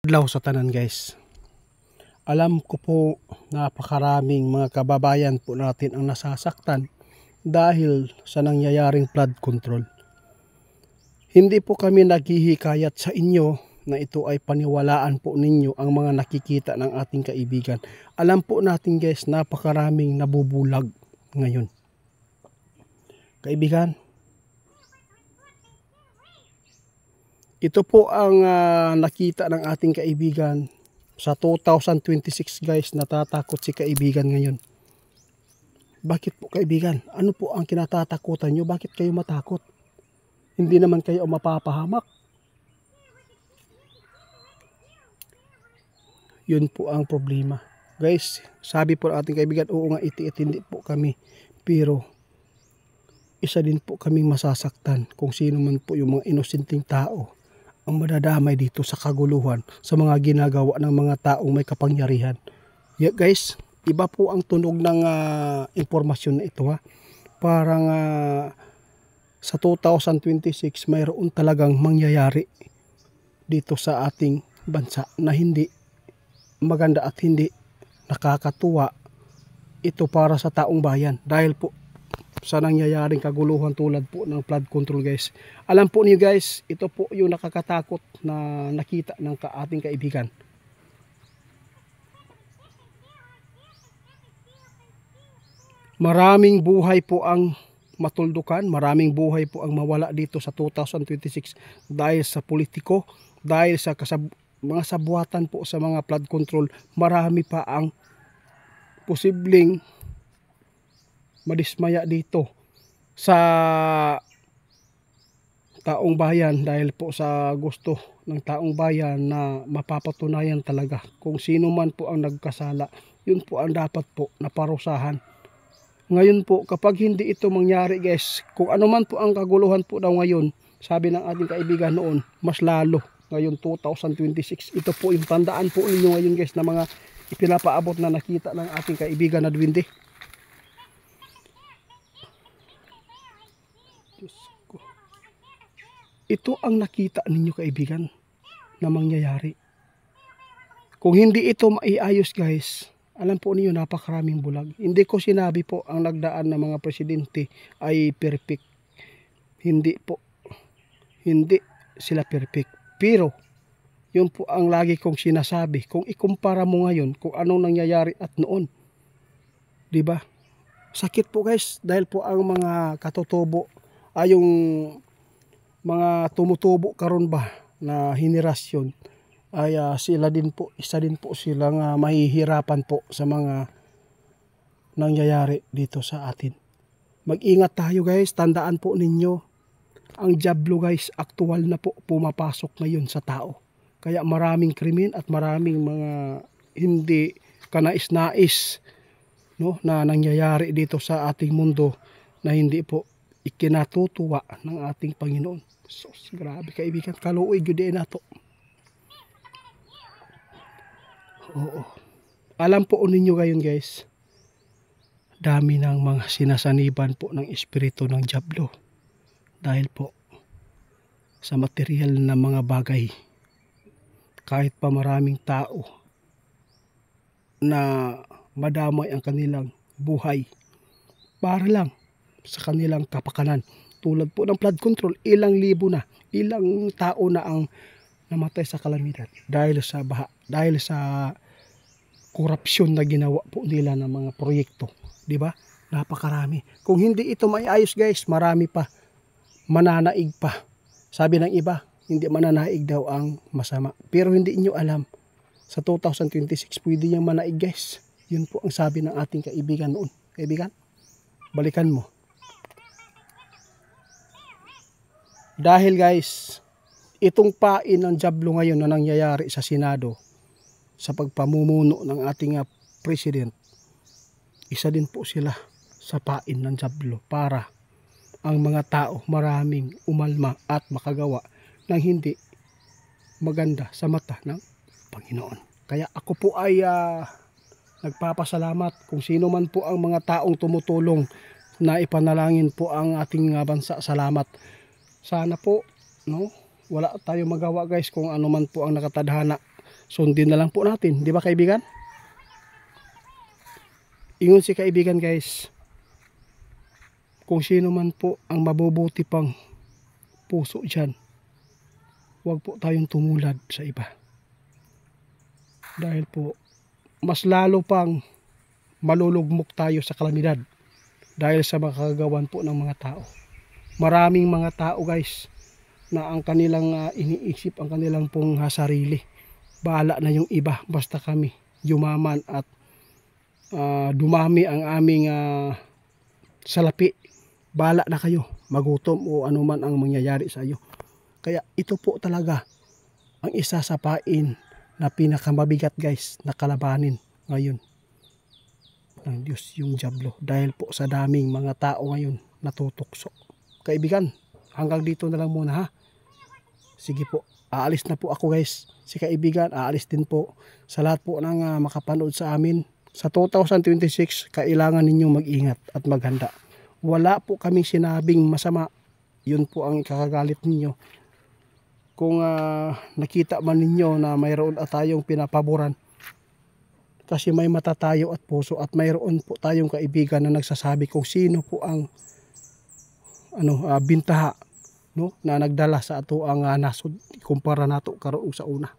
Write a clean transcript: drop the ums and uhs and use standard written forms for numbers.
Adlaw sa tanan guys. Alam ko po napakaraming mga kababayan po natin ang nasasaktan dahil sa nangyayaring flood control. Hindi po kami naghihikayat sa inyo na ito ay paniwalaan po ninyo ang mga nakikita ng ating kaibigan. Alam po natin guys, napakaraming nabubulag ngayon. Kaibigan, ito po ang nakita ng ating kaibigan sa 2026 guys. Natatakot si kaibigan ngayon. Bakit po kaibigan? Ano po ang kinatatakutan nyo? Bakit kayo matakot? Hindi naman kayo mapapahamak. Yun po ang problema. Guys, sabi po ng ating kaibigan, oo nga iti hindi po kami. Pero isa din po kaming masasaktan kung sino man po yung mga inosenteng tao ang madadamay dito sa kaguluhan sa mga ginagawa ng mga taong may kapangyarihan. Yeah, guys, iba po ang tunog ng impormasyon na ito ha. Parang sa 2026 mayroon talagang mangyayari dito sa ating bansa na hindi maganda at hindi nakakatuwa. Ito para sa taong bayan dahil po sa nangyayaring kaguluhan tulad po ng flood control guys. Alam po niyo guys, ito po yung nakakatakot na nakita ng ating kaibigan. Maraming buhay po ang matuldukan, maraming buhay po ang mawala dito sa 2026 dahil sa politiko, dahil sa mga sabuatan po sa mga flood control. Marami pa ang posibleng madismaya dito sa taong bayan dahil po sa gusto ng taong bayan na mapapatunayan talaga kung sino man po ang nagkasala. Yun po ang dapat po naparusahan. Ngayon po kapag hindi ito mangyari guys, kung ano man po ang kaguluhan po daw ngayon, sabi ng ating kaibigan noon, mas lalo ngayon 2026. Ito po yung tandaan po ninyo ngayon guys na mga ipinapaabot na nakita ng ating kaibigan na duwende. Ito ang nakita ninyo kaibigan na mangyayari. Kung hindi ito maiayos guys, alam po niyo napakaraming bulag. Hindi ko sinabi po ang nagdaan ng mga presidente ay perfect. Hindi po. Hindi sila perfect. Pero yun po ang lagi kong sinasabi. Kung ikumpara mo ngayon kung anong nangyayari at noon. 'Di ba? Sakit po guys dahil po ang mga katutubo ay yung mga tumutubo karon ba na henerasyon ay sila din po, isa din po silang mahihirapan po sa mga nangyayari dito sa atin. Mag-ingat tayo guys, tandaan po ninyo ang dyablo guys, aktual na po pumapasok ngayon sa tao. Kaya maraming krimen at maraming mga hindi kanais-nais no, na nangyayari dito sa ating mundo na hindi po ikinatutuwa ng ating Panginoon. So, grabe kaibigan, kaluoy gyud nato. Oo. Alam po ninyo ngayon guys, dami ng mga sinasaniban po ng espiritu ng dyablo dahil po sa material na mga bagay. Kahit pa maraming tao na madamay ang kanilang buhay para lang sa kanilang kapakanan. Tulad po ng flood control, ilang libo na, ilang tao na ang namatay sa kalamidad dahil sa baha, dahil sa korupsyon na ginawa po nila ng mga proyekto, 'di ba? Napakarami. Kung hindi ito maiayos guys, marami pa, mananaig pa. Sabi ng iba, hindi mananaig daw ang masama. Pero hindi niyo alam, sa 2026 pwede niyang manaig guys. Yun po ang sabi ng ating kaibigan noon. Kaibigan, balikan mo. Dahil guys, itong pain ng dyablo ngayon na nangyayari sa Senado sa pagpamumuno ng ating president, isa din po sila sa pain ng dyablo para ang mga tao maraming umalma at makagawa ng hindi maganda sa mata ng Panginoon. Kaya ako po ay nagpapasalamat kung sino man po ang mga taong tumutulong na ipanalangin po ang ating bansa. Salamat. Sana po no, wala tayong magawa guys kung ano man po ang nakatadhana sundin na lang po natin, di ba kaibigan? Ingon si kaibigan guys, kung sino man po ang mabubuti pang puso dyan, huwag po tayong tumulad sa iba. Dahil po, mas lalo pang malulugmok tayo sa kalamidad dahil sa makakagawan po ng mga tao. Maraming mga tao guys na ang kanilang iniisip, ang kanilang pong sarili. Bahala na yung iba, basta kami yumaman at dumami ang aming salapi. Bahala na kayo, magutom o anuman ang mangyayari sa iyo. Kaya ito po talaga ang isa sa pain na pinakamabigat guys na kalabanin ngayon ng Diyos, yung dyablo. Dahil po sa daming mga tao ngayon natutukso. Kaibigan, hanggang dito na lang muna ha. Sige po, aalis na po ako guys. Si kaibigan, aalis din po. Sa lahat po ng makapanood sa amin, sa 2026, kailangan ninyong mag-ingat at maghanda. Wala po kaming sinabing masama. Yun po ang kakagalit ninyo. Kung nakita man ninyo na mayroon tayong pinapaboran, kasi may mata tayo at puso at mayroon po tayong kaibigan na nagsasabi kung sino po ang bintaha, no, na nagdala sa ato ang nasod kumpara nato karon sa una.